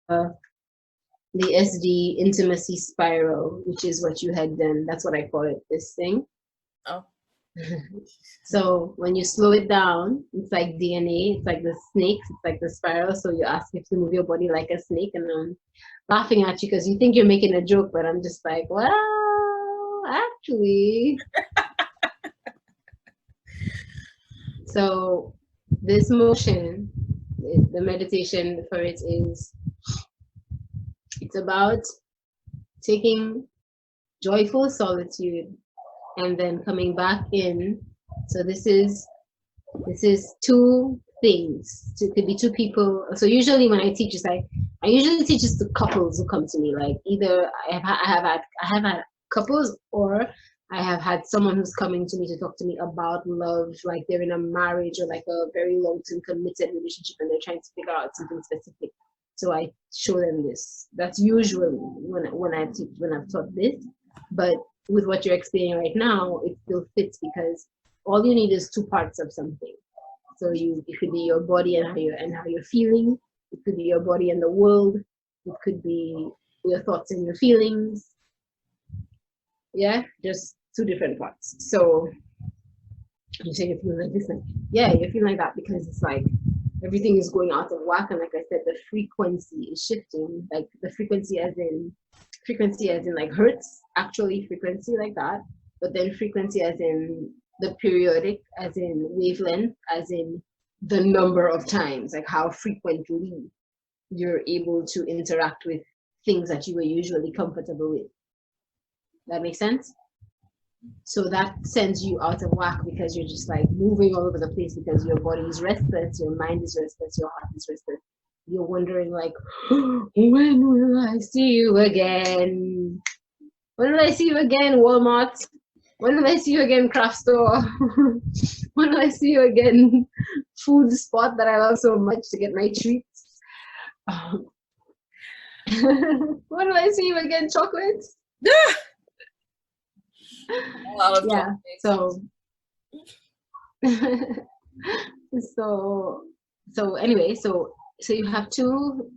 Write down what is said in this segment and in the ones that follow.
the SD intimacy spiral, which is what you had done. That's what I call it, this thing. Oh. So when you slow it down, it's like DNA, it's like the snakes, it's like the spiral. So you ask me to move your body like a snake, and I'm laughing at you because you think you're making a joke, but I'm just like, well, actually. So this motion, the meditation for it is, it's about taking joyful solitude and then coming back in. So this is two things. It could be two people. So usually when I teach, it's like I usually teach this to couples who come to me. Like either I have had couples, or I have had someone who's coming to me to talk to me about love, like they're in a marriage or like a very long-term committed relationship, and they're trying to figure out something specific. So I show them this. That's usually when I teach, when I've taught this. But with what you're explaining right now, it still fits because all you need is two parts of something. So it could be your body and how you're feeling. It could be your body and the world. It could be your thoughts and your feelings. Yeah, just two different parts. So you say you're feeling like this, and yeah, you're feeling like that because it's like everything is going out of whack, and like I said, the frequency is shifting. Like the frequency as in like hertz, actually frequency like that, but then frequency as in the periodic, as in wavelength, as in the number of times, like how frequently you're able to interact with things that you were usually comfortable with. That makes sense? So that sends you out of whack because you're just like moving all over the place because your body is restless, your mind is restless, your heart is restless. You're wondering like, when will I see you again? When will I see you again, Walmart? When will I see you again, craft store? When will I see you again, food spot that I love so much to get my treats? When will I see you again, chocolates? A lot of Yeah. chocolates. So anyway, so you have two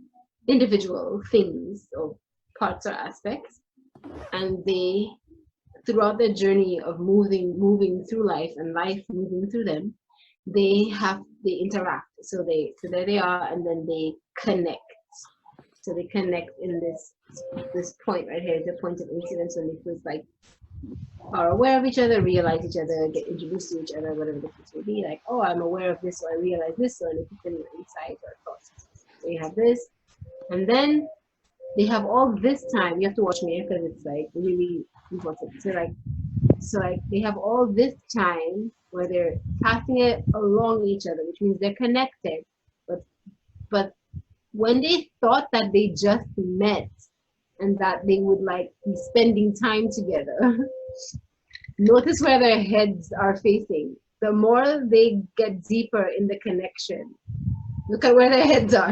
individual things or parts or aspects, and they, throughout their journey of moving through life and life moving through them, they interact. So there they are, and then they connect. So they connect in this point right here, the point of incidence, when it feels like are aware of each other, realize each other, get introduced to each other, whatever the case may be. Like, oh, I'm aware of this, or I realize this, or it's in insight or thoughts. So you have this, and then they have all this time. You have to watch me because it's like really important. So like they have all this time where they're passing it along each other, which means they're connected. But when they thought that they just met and that they would like be spending time together, notice where their heads are facing. The more they get deeper in the connection, look at where their heads are.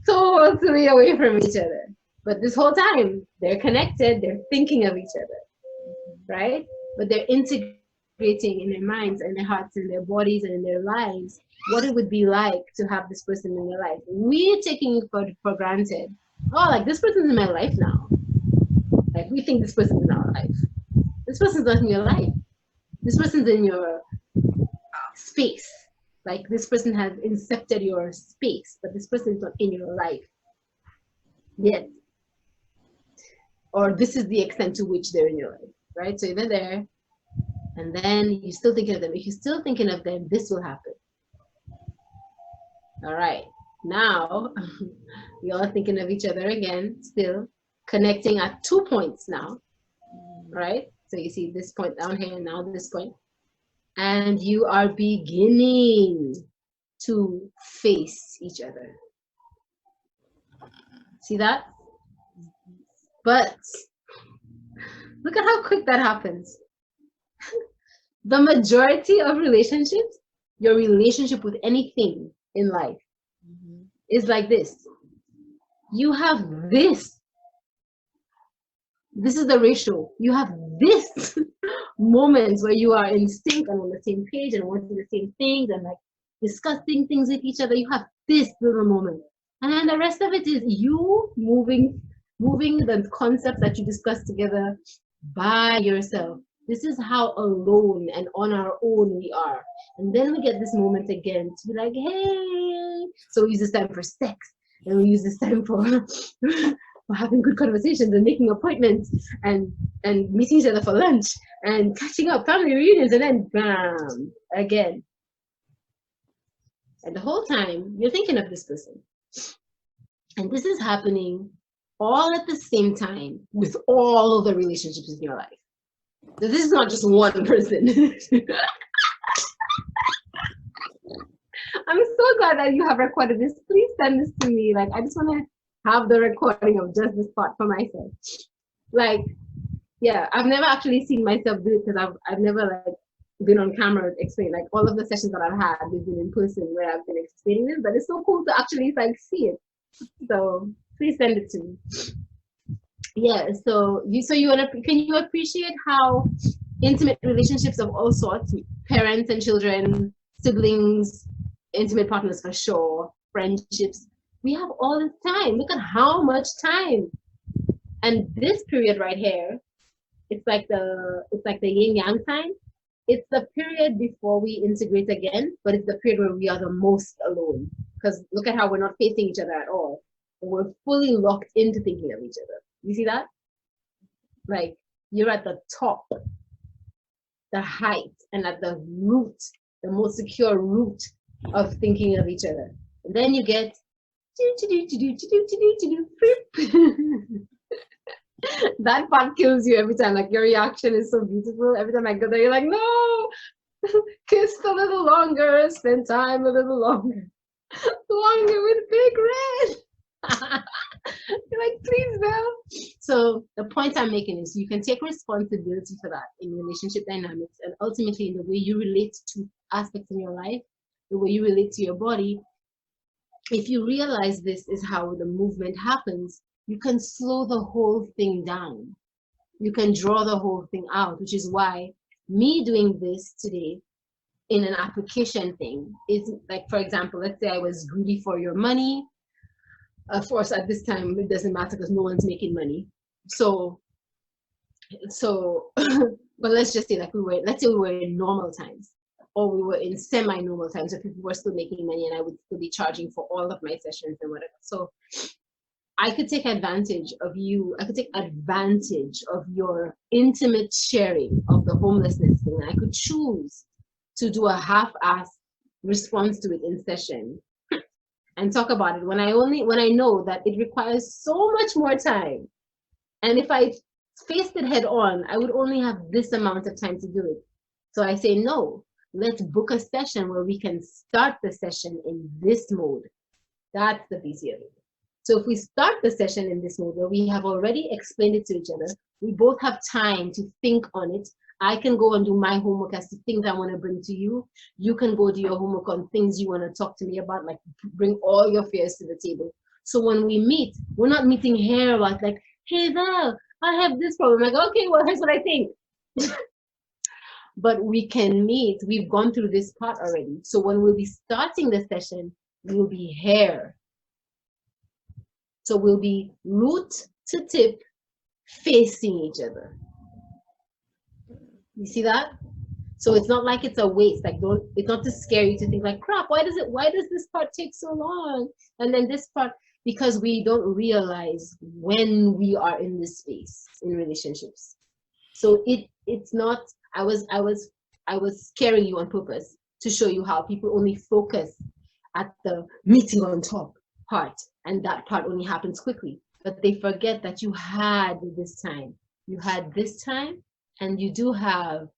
Totally away from each other. But this whole time, they're connected, they're thinking of each other, right? But they're integrating in their minds and their hearts and their bodies and in their lives what it would be like to have this person in your life. We're taking it for granted. Oh, like this person's in my life now. Like we think this person's in our life. This person's not in your life. This person's in your space. Like this person has incepted your space, but this person is not in your life yet. Or this is the extent to which they're in your life, right? So they're there, and then you're still thinking of them. If you're still thinking of them, this will happen. All right. Now, we all thinking of each other again, still connecting at 2 points now, right? So you see this point down here, and now this point. And you are beginning to face each other. See that? But look at how quick that happens. The majority of relationships, your relationship with anything in life is like this. You have this. This is the ratio. You have this moments where you are in sync and on the same page and wanting the same things, and like discussing things with each other. You have this little moment. And then the rest of it is you moving the concepts that you discussed together by yourself. This is how alone and on our own we are. And then we get this moment again to be like, hey. So we use this time for sex, and we use this time for for having good conversations and making appointments and meeting each other for lunch and catching up, family reunions, and then bam, again. And the whole time you're thinking of this person. And this is happening all at the same time with all of the relationships in your life. So this is not just one person. I'm so glad that you have recorded this. Please send this to me. Like, I just want to have the recording of just this part for myself. Like, yeah, I've never actually seen myself do it because I've never like been on camera explaining. Like all of the sessions that I've had, they've been in person where I've been explaining this. But it's so cool to actually like see it. So please send it to me. Yeah. So you wanna, can you appreciate how intimate relationships of all sorts, parents and children, siblings, intimate partners for sure, friendships, we have all this time. Look at how much time. And this period right here, it's like the yin yang time. It's the period before we integrate again, but it's the period where we are the most alone. Because look at how we're not facing each other at all. We're fully locked into thinking of each other. You see that? Like you're at the top, the height, and at the root, the most secure root of thinking of each other. And then you get that part kills you every time. Like your reaction is so beautiful. Every time I go there, you're like, no, kiss a little longer, spend time a little longer with Big Red. You're like, please, Belle. So the point I'm making is you can take responsibility for that in relationship dynamics and ultimately in the way you relate to aspects in your life, the way you relate to your body. If you realize this is how the movement happens, you can slow the whole thing down. You can draw the whole thing out, which is why me doing this today in an application thing is like, for example, let's say I was greedy for your money. Of course, at this time, it doesn't matter because no one's making money. So, but let's just say like let's say we were in normal times, or we were in semi-normal times, so people were still making money and I would still be charging for all of my sessions and whatever. So I could take advantage of you. I could take advantage of your intimate sharing of the homelessness thing. I could choose to do a half-ass response to it in session and talk about it when I know that it requires so much more time. And if I faced it head on, I would only have this amount of time to do it. So I say, no, let's book a session where we can start the session in this mode. That's the beauty of it. So if we start the session in this mode where we have already explained it to each other, we both have time to think on it. I can go and do my homework as to things I want to bring to you. You can go do your homework on things you want to talk to me about, like bring all your fears to the table. So when we meet, we're not meeting here about like, hey Val, I have this problem. Like, okay, well, here's what I think. But we can meet, we've gone through this part already. So when we'll be starting the session, we'll be here. So we'll be root to tip facing each other. You see that? So it's not like it's a waste. Like it's not to scare you to think like, crap, why does this part take so long? And then this part, because we don't realize when we are in this space in relationships. So it's not, I was scaring you on purpose to show you how people only focus at the meeting on top part, and that part only happens quickly. But they forget that you had this time. You had this time, and you do have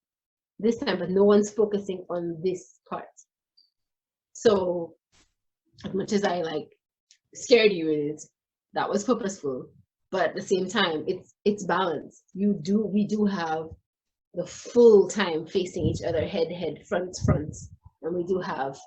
this time, but no one's focusing on this part. So as much as I like scared you with it, that was purposeful. But at the same time, it's balanced. We do have the full time facing each other, head, front, and we do have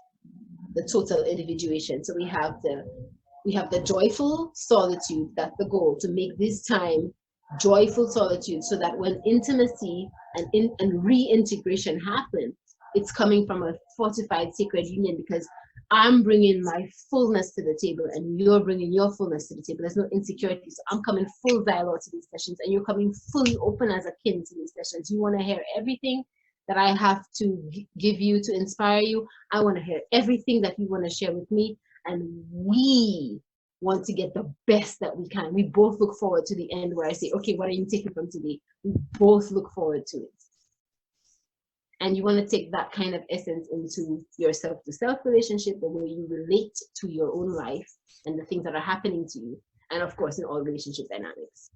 the total individuation. So we have the joyful solitude. That's the goal, to make this time joyful solitude, so that when intimacy and reintegration happens, it's coming from a fortified sacred union, because I'm bringing my fullness to the table and you're bringing your fullness to the table. There's no insecurity. So I'm coming full dialogue to these sessions and you're coming fully open as a kin to these sessions. You want to hear everything that I have to give you to inspire you. I want to hear everything that you want to share with me. And we want to get the best that we can. We both look forward to the end where I say, okay, what are you taking from today? We both look forward to it. And you want to take that kind of essence into your self-to-self relationship, the way you relate to your own life and the things that are happening to you. And of course, in all relationship dynamics.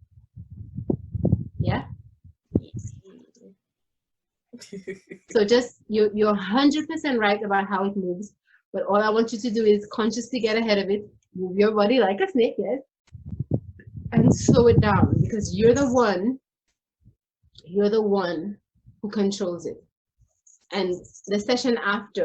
Yeah? So just, you're 100% right about how it moves. But all I want you to do is consciously get ahead of it. Move your body like a snake, yes? And slow it down, because you're the one who controls it. And the session after,